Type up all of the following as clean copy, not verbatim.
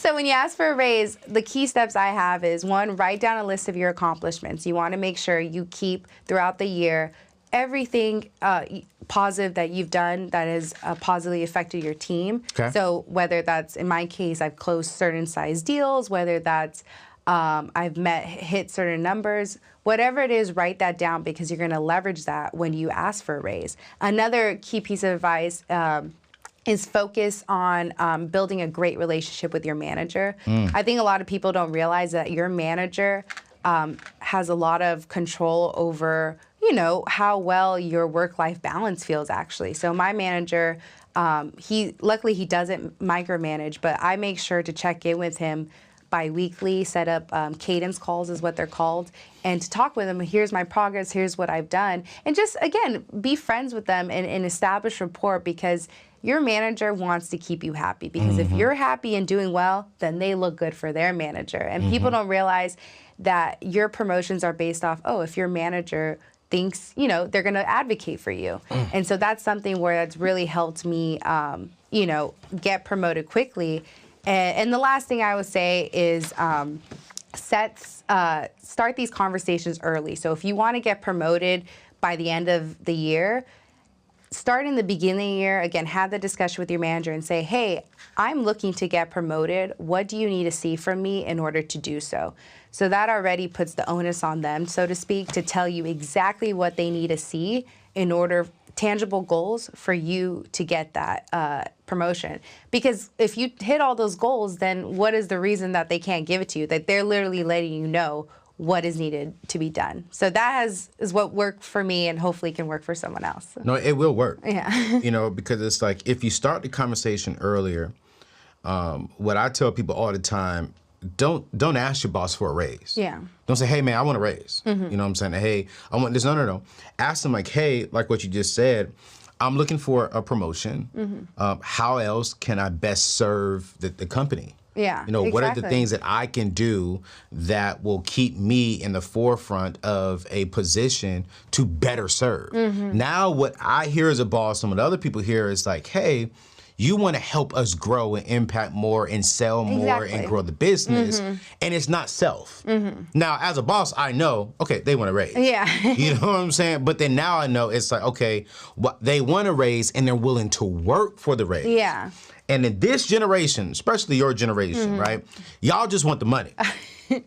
So when you ask for a raise, the key steps I have is, one, write down a list of your accomplishments. You want to make sure you keep throughout the year everything positive that you've done that has positively affected your team. Okay. So whether that's, in my case, I've closed certain size deals, whether that's I've hit certain numbers, whatever it is, write that down because you're going to leverage that when you ask for a raise. Another key piece of advice is focus on building a great relationship with your manager. I think a lot of people don't realize that your manager has a lot of control over, how well your work-life balance feels actually. So my manager, luckily he doesn't micromanage, but I make sure to check in with him bi-weekly, set up cadence calls is what they're called, and to talk with them, here's my progress, here's what I've done, and just, again, be friends with them and establish rapport because your manager wants to keep you happy because if you're happy and doing well, then they look good for their manager. And people don't realize that your promotions are based off, if your manager thinks, they're going to advocate for you. And so that's something where that's really helped me, get promoted quickly. And the last thing I would say is start these conversations early. So if you want to get promoted by the end of the year, start in the beginning of the year, again, have the discussion with your manager and say, hey, I'm looking to get promoted. What do you need to see from me in order to do so? So that already puts the onus on them, so to speak, to tell you exactly what they need to see in order, tangible goals for you to get that promotion. Because if you hit all those goals, then what is the reason that they can't give it to you? That they're literally letting you know what is needed to be done. So that is what worked for me and hopefully can work for someone else. No, it will work. Yeah. Because it's like if you start the conversation earlier, what I tell people all the time, don't ask your boss for a raise. Yeah. Don't say, hey, man, I want a raise. You know what I'm saying? Hey, I want this. No. Ask them like, hey, like what you just said, I'm looking for a promotion. How else can I best serve the company? Yeah, What are the things that I can do that will keep me in the forefront of a position to better serve? Now, what I hear as a boss and what other people hear is like, hey, you want to help us grow and impact more and sell more and grow the business. And it's not self. Now, as a boss, I know, okay, they want to raise. Yeah. You know what I'm saying? But then now I know it's like, okay, they want to raise and they're willing to work for the raise. Yeah. And in this generation, especially your generation, right, y'all just want the money.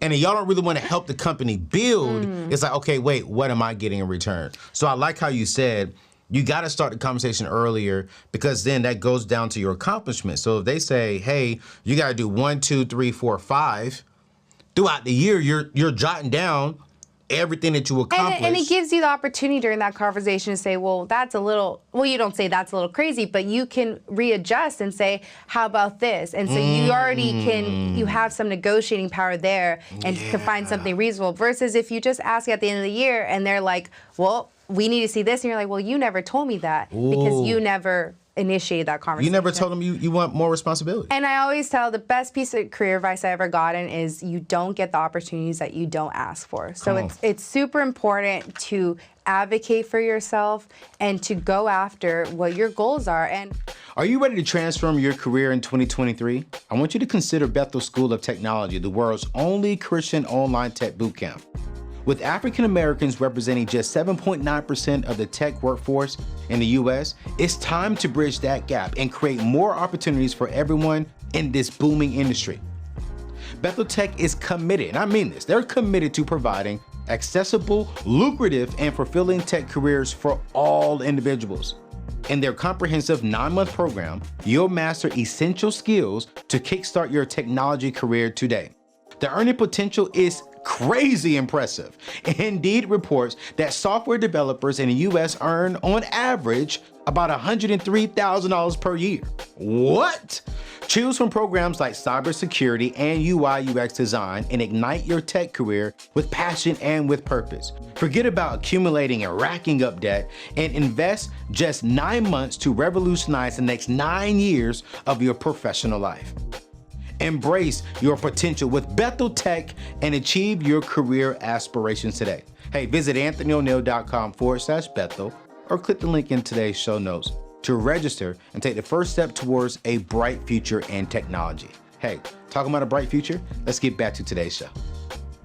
And y'all don't really want to help the company build. It's like, okay, wait, what am I getting in return? So I like how you said, you got to start the conversation earlier because then that goes down to your accomplishments. So if they say, hey, you got to do 1, 2, 3, 4, 5, throughout the year, you're jotting down everything that you accomplished. And it gives you the opportunity during that conversation to say, well, you don't say that's a little crazy, but you can readjust and say, how about this? And so you already you have some negotiating power there and can find something reasonable versus if you just ask at the end of the year and they're like, well, we need to see this. And you're like, well, you never told me that because you never initiated that conversation. You never told them you want more responsibility. And I always tell the best piece of career advice I ever gotten is you don't get the opportunities that you don't ask for. So it's super important to advocate for yourself and to go after what your goals are. And are you ready to transform your career in 2023? I want you to consider Bethel School of Technology, the world's only Christian online tech bootcamp. With African Americans representing just 7.9% of the tech workforce in the US, it's time to bridge that gap and create more opportunities for everyone in this booming industry. Bethel Tech is committed, and I mean this, they're committed to providing accessible, lucrative, and fulfilling tech careers for all individuals. In their comprehensive 9-month program, you'll master essential skills to kickstart your technology career today. The earning potential is crazy impressive. Indeed reports that software developers in the US earn on average about $103,000 per year. What? Choose from programs like cybersecurity and UI UX design and ignite your tech career with passion and with purpose. Forget about accumulating and racking up debt and invest just 9 months to revolutionize the next 9 years of your professional life. Embrace your potential with Bethel Tech and achieve your career aspirations today. Hey, visit anthonyoneal.com/Bethel or click the link in today's show notes to register and take the first step towards a bright future in technology. Hey, talking about a bright future, let's get back to today's show.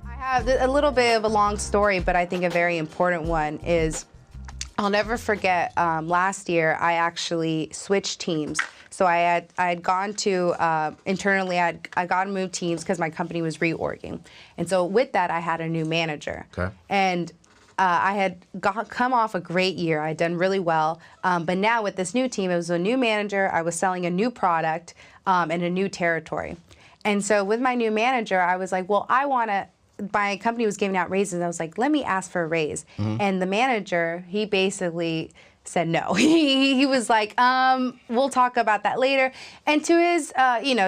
I have a little bit of a long story, but I think a very important one is I'll never forget last year I actually switched teams. So I had gone to internally I got to move teams because my company was reorging, and so with that I had a new manager. Okay. And I had come off a great year. I had done really well, but now with this new team, it was a new manager. I was selling a new product in a new territory, and so with my new manager, I was like, well, I want to. My company was giving out raises. I was like, let me ask for a raise. And the manager, he basically said no. He was like, we'll talk about that later. And to his,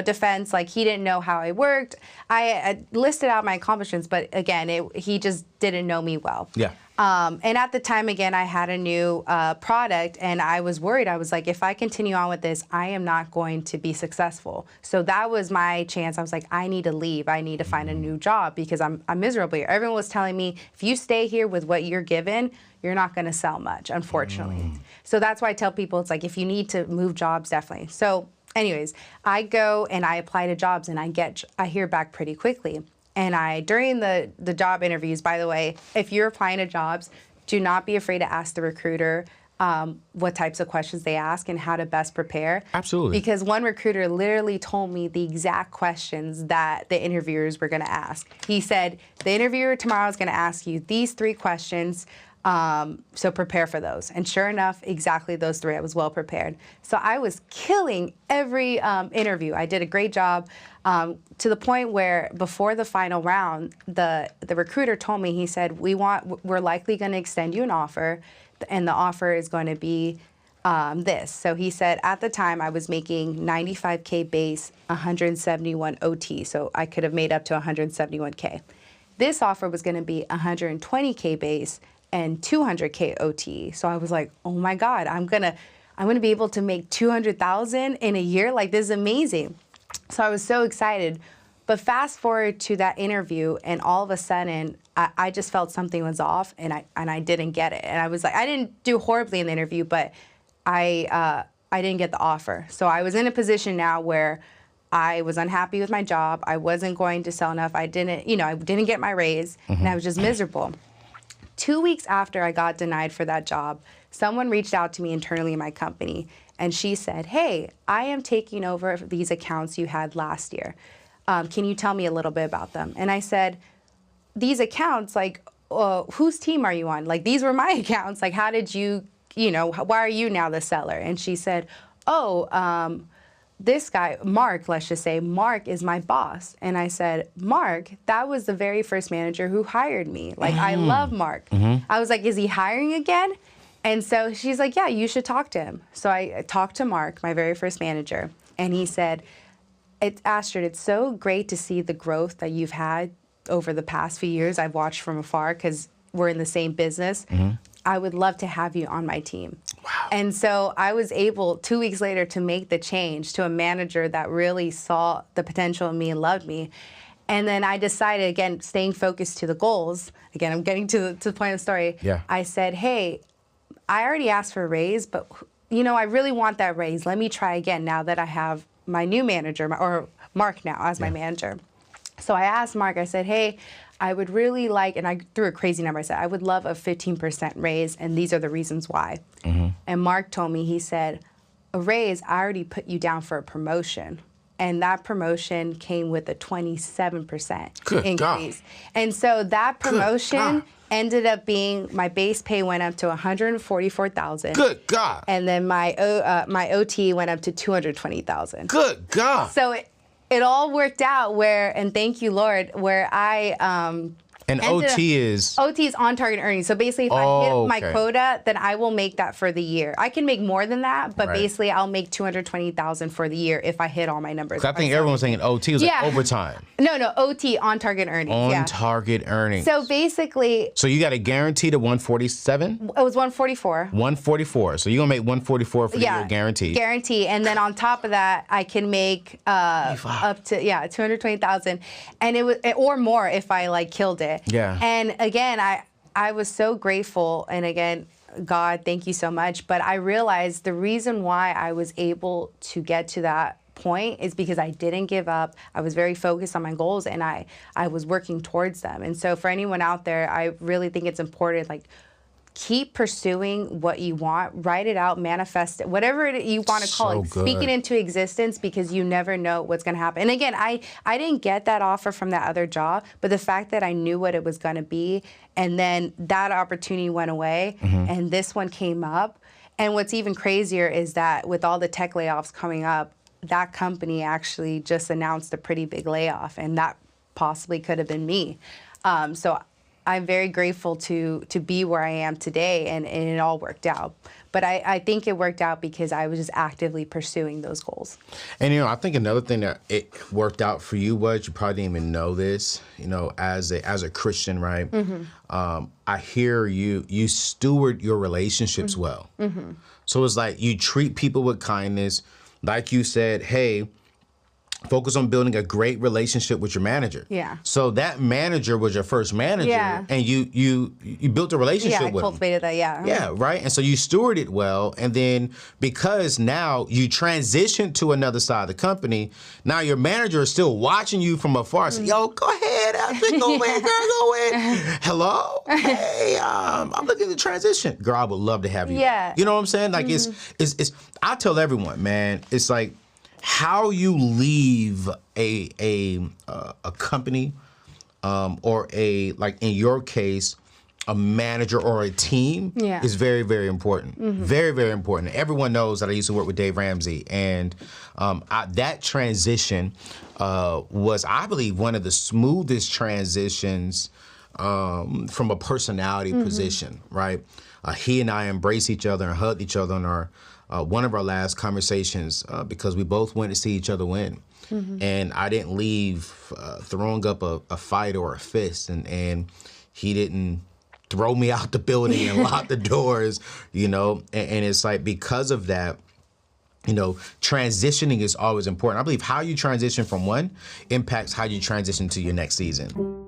defense, like he didn't know how I worked. I listed out my accomplishments, but again, he just didn't know me well. Yeah. And at the time, again, I had a new product, and I was worried. I was like, if I continue on with this, I am not going to be successful. So that was my chance. I was like, I need to leave. I need to find a new job because I'm miserable here. Everyone was telling me, if you stay here with what you're given, you're not going to sell much, unfortunately. So that's why I tell people, it's like, if you need to move jobs, definitely. So anyways, I go and I apply to jobs, and I hear back pretty quickly. And during the job interviews, by the way, if you're applying to jobs, do not be afraid to ask the recruiter what types of questions they ask and how to best prepare. Absolutely. Because one recruiter literally told me the exact questions that the interviewers were going to ask. He said, the interviewer tomorrow is going to ask you these 3 questions. So prepare for those. And sure enough, exactly those 3, I was well prepared. So I was killing every interview. I did a great job to the point where before the final round, the recruiter told me, he said, we're likely going to extend you an offer, and the offer is going to be this. So he said, at the time I was making $95K base, 171 OT. So I could have made up to 171K. This offer was going to be 120K base and 200K OT. So I was like, oh my God, I'm gonna be able to make 200,000 in a year. Like, this is amazing. So I was so excited. But fast forward to that interview, and all of a sudden, I just felt something was off, and I didn't get it. And I was like, I didn't do horribly in the interview, but I didn't get the offer. So I was in a position now where I was unhappy with my job. I wasn't going to sell enough. I didn't get my raise, and I was just miserable. 2 weeks after I got denied for that job, someone reached out to me internally in my company, and she said, hey, I am taking over these accounts you had last year. Can you tell me a little bit about them? And I said, these accounts, like, whose team are you on? Like, these were my accounts. Like, how did you, why are you now the seller? And she said, this guy, Mark, let's just say, Mark is my boss. And I said, Mark, that was the very first manager who hired me. Like, I love Mark. I was like, is he hiring again? And so she's like, yeah, you should talk to him. So I talked to Mark, my very first manager, and he said, Astrid, it's so great to see the growth that you've had over the past few years. I've watched from afar because we're in the same business. I would love to have you on my team. Wow. And so I was able 2 weeks later to make the change to a manager that really saw the potential in me and loved me. And then I decided, again, staying focused to the goals. Again, I'm getting to the point of the story. Yeah. I said, hey, I already asked for a raise, but I really want that raise. Let me try again now that I have my new manager, or Mark now as my manager. So I asked Mark, I said, hey, I would really like, and I threw a crazy number. I said, I would love a 15% raise, and these are the reasons why. And Mark told me, he said, a raise, I already put you down for a promotion. And that promotion came with a 27% increase. God. And so that promotion ended up being, my base pay went up to $144,000. Good God. And then my OT went up to $220,000. Good God. So it all worked out and thank you, Lord, where I And OT is? OT is on target earnings. So basically, if I hit my quota, then I will make that for the year. I can make more than that, but basically, I'll make $220,000 for the year if I hit all my numbers. I think everyone's saying OT was like overtime. No, OT, on target earnings. On target earnings. So basically, so you got a guarantee to 147? It was 144. 144. So you're gonna make 144 for the year guaranteed. Guarantee, and then on top of that, I can make up to $220,000, and it was or more if I killed it. Yeah. And again, I was so grateful, and again, God, thank you so much. But I realized the reason why I was able to get to that point is because I didn't give up. I was very focused on my goals, and I was working towards them. And so for anyone out there, I really think it's important, like, keep pursuing what you want, write it out, manifest it, whatever you want to call it, speak it into existence, because you never know what's going to happen. And again, I didn't get that offer from that other job, but the fact that I knew what it was going to be, and then that opportunity went away, and this one came up. And what's even crazier is that with all the tech layoffs coming up, that company actually just announced a pretty big layoff, and that possibly could have been me. So I'm very grateful to be where I am today, and it all worked out. But I think it worked out because I was just actively pursuing those goals. And, I think another thing that it worked out for you was, you probably didn't even know this, as a Christian, right? I hear you steward your relationships well. So it's like you treat people with kindness. Like you said, hey, focus on building a great relationship with your manager. Yeah. So that manager was your first manager, and you built a relationship with him. Yeah, I cultivated that, Yeah, right? And so you stewarded well, and then because now you transitioned to another side of the company, now your manager is still watching you from afar. So, yo, go ahead, Astrid, go ahead, girl, go ahead. Hello? Hey, I'm looking to transition. Girl, I would love to have you. Yeah. You know what I'm saying? Like, it's I tell everyone, man, it's like, how you leave a company, or like in your case, a manager or a team is very, very important. Very, very important. Everyone knows that I used to work with Dave Ramsey, and that transition was, I believe, one of the smoothest transitions from a personality position, right? He and I embraced each other and hugged each other on our one of our last conversations, because we both went to see each other win. And I didn't leave throwing up a fight or a fist, and he didn't throw me out the building and lock the doors, and it's like, because of that, transitioning is always important. I believe how you transition from one impacts how you transition to your next season.